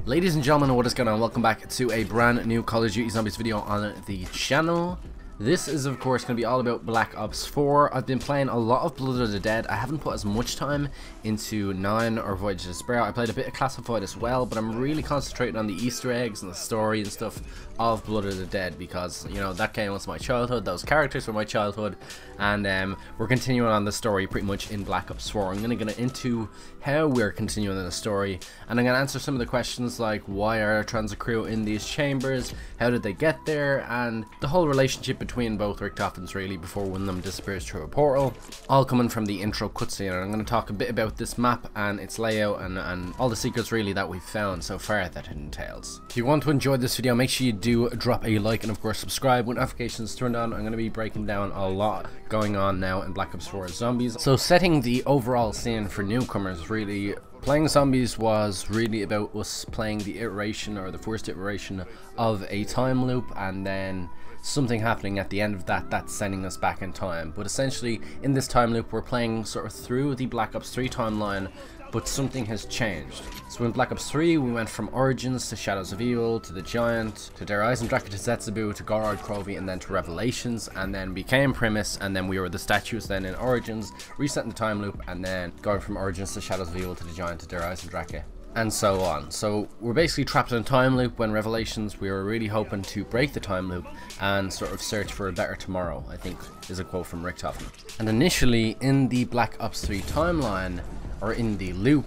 Ladies and gentlemen, what is going on? Welcome back to a brand new Call of Duty Zombies video on the channel. This is of course going to be all about Black Ops 4. I've been playing a lot of Blood of the Dead. I haven't put as much time into 9 or Voyage to Despair. I played a bit of Classified as well, but I'm really concentrating on the Easter eggs and the story and stuff of Blood of the Dead because, you know, that game was my childhood, those characters were my childhood, and we're continuing on the story pretty much in Black Ops 4. I'm going to get into how we're continuing the story, and I'm going to answer some of the questions like why are Tranzit Crew in these chambers, how did they get there, and the whole relationship between both Richtofens really before one of them disappears through a portal, all coming from the intro cutscene. And I'm going to talk a bit about this map and its layout and all the secrets really that we've found so far that it entails. If you want to enjoy this video, make sure you do drop a like and of course subscribe with notifications turned on. I'm going to be breaking down a lot going on now in Black Ops 4 Zombies. So setting the overall scene for newcomers, really playing Zombies was really about us playing the iteration or the first iteration of a time loop, and then something happening at the end of that that's sending us back in time. But essentially in this time loop we're playing sort of through the Black Ops 3 timeline, but something has changed. So in Black Ops 3 we went from Origins to Shadows of Evil to the Giant to Der Eisendrache to Zetsubu to Gorod Krovi and then to Revelations, and then became Primus, and then we were the statues then in Origins, resetting the time loop, and then going from Origins to Shadows of Evil to the Giant to Der Eisendrache, and so on. So we're basically trapped in a time loop. When Revelations we were really hoping to break the time loop and sort of search for a better tomorrow, I think is a quote from Richtofen. And initially in the Black Ops 3 timeline, or in the loop,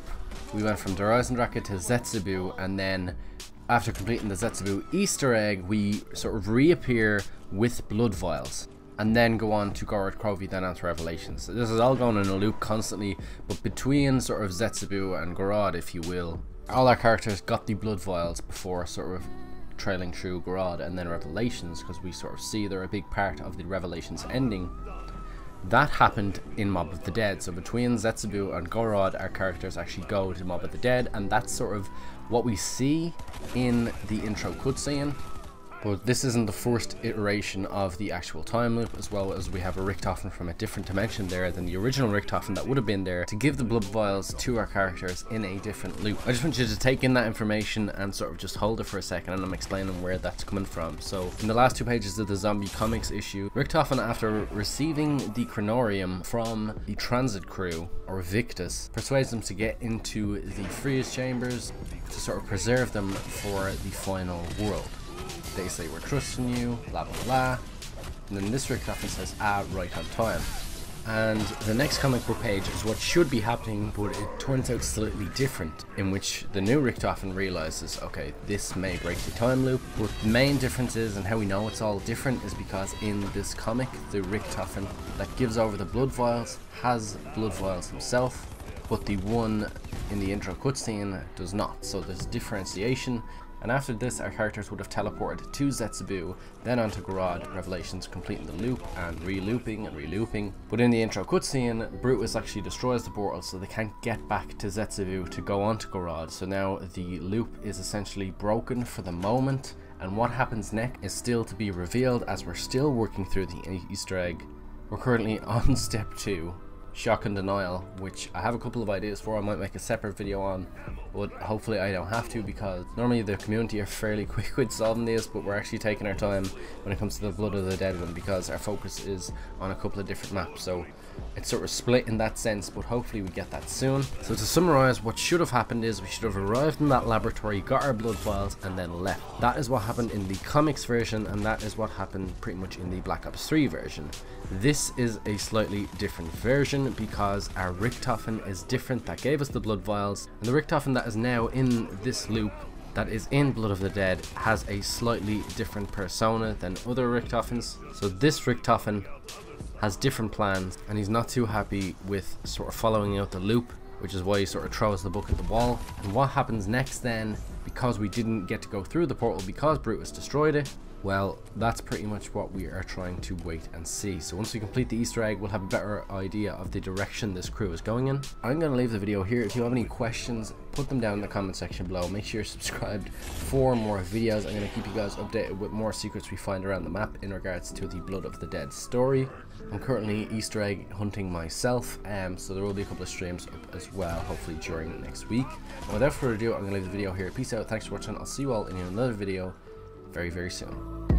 we went from Der Eisendrache to Zetsubu, and then after completing the Zetsubu Easter egg we sort of reappear with blood vials, and then go on to Gorod Krovi, then on to Revelations. So this is all going in a loop constantly, but between sort of Zetsubu and Gorod, if you will, all our characters got the blood vials before sort of trailing through Gorod and then Revelations, because we sort of see they're a big part of the Revelations ending. That happened in Mob of the Dead. So between Zetsubu and Gorod, our characters actually go to Mob of the Dead, and that's sort of what we see in the intro cutscene. But this isn't the first iteration of the actual time loop, as well as we have a Richtofen from a different dimension there than the original Richtofen that would have been there to give the blood vials to our characters in a different loop. I just want you to take in that information and sort of just hold it for a second, and I'm explaining where that's coming from. So in the last 2 pages of the Zombie Comics issue, Richtofen, after receiving the kronorium from the Tranzit Crew, or Victus, persuades them to get into the freeze chambers to sort of preserve them for the final world. They say we're trusting you, blah blah blah, and then this Richtofen says, ah, right on time. And the next comic book page is what should be happening, but it turns out slightly different, in which the new Richtofen realizes, okay, this may break the time loop, but the main difference is, and how we know it's all different, is because in this comic, the Richtofen that gives over the blood vials has blood vials himself, but the one in the intro cutscene does not. So there's differentiation. And after this, our characters would have teleported to Zetsubu, then onto Gorod, Revelations, completing the loop and re-looping and re-looping. But in the intro cutscene, Brutus actually destroys the portal, so they can't get back to Zetsubu to go onto Gorod. So now the loop is essentially broken for the moment, and what happens next is still to be revealed as we're still working through the Easter egg. We're currently on step 2. Shock and Denial, which I have a couple of ideas for. I might make a separate video on, but hopefully I don't have to, because normally the community are fairly quick with solving this, but we're actually taking our time when it comes to the Blood of the Dead one, because our focus is on a couple of different maps. So it's sort of split in that sense, but hopefully we get that soon. So to summarize, what should have happened is we should have arrived in that laboratory, got our blood vials, and then left. That is what happened in the comics version, and that is what happened pretty much in the Black Ops 3 version. This is a slightly different version because our Richtofen is different that gave us the blood vials, and the Richtofen that is now in this loop that is in Blood of the Dead has a slightly different persona than other Richtofens. So this Richtofen has different plans, and he's not too happy with sort of following out the loop, which is why he sort of throws the book at the wall. And what happens next then, because we didn't get to go through the portal because Brutus destroyed it, Well, that's pretty much what we are trying to wait and see. So once we complete the Easter egg, we'll have a better idea of the direction this crew is going in. I'm going to leave the video here. If you have any questions, put them down in the comment section below. Make sure you're subscribed for more videos. I'm going to keep you guys updated with more secrets we find around the map in regards to the Blood of the Dead story. I'm currently Easter egg hunting myself, so there will be a couple of streams up as well, hopefully during next week. And without further ado, I'm going to leave the video here. Peace out, thanks for watching. I'll see you all in another video very, very soon.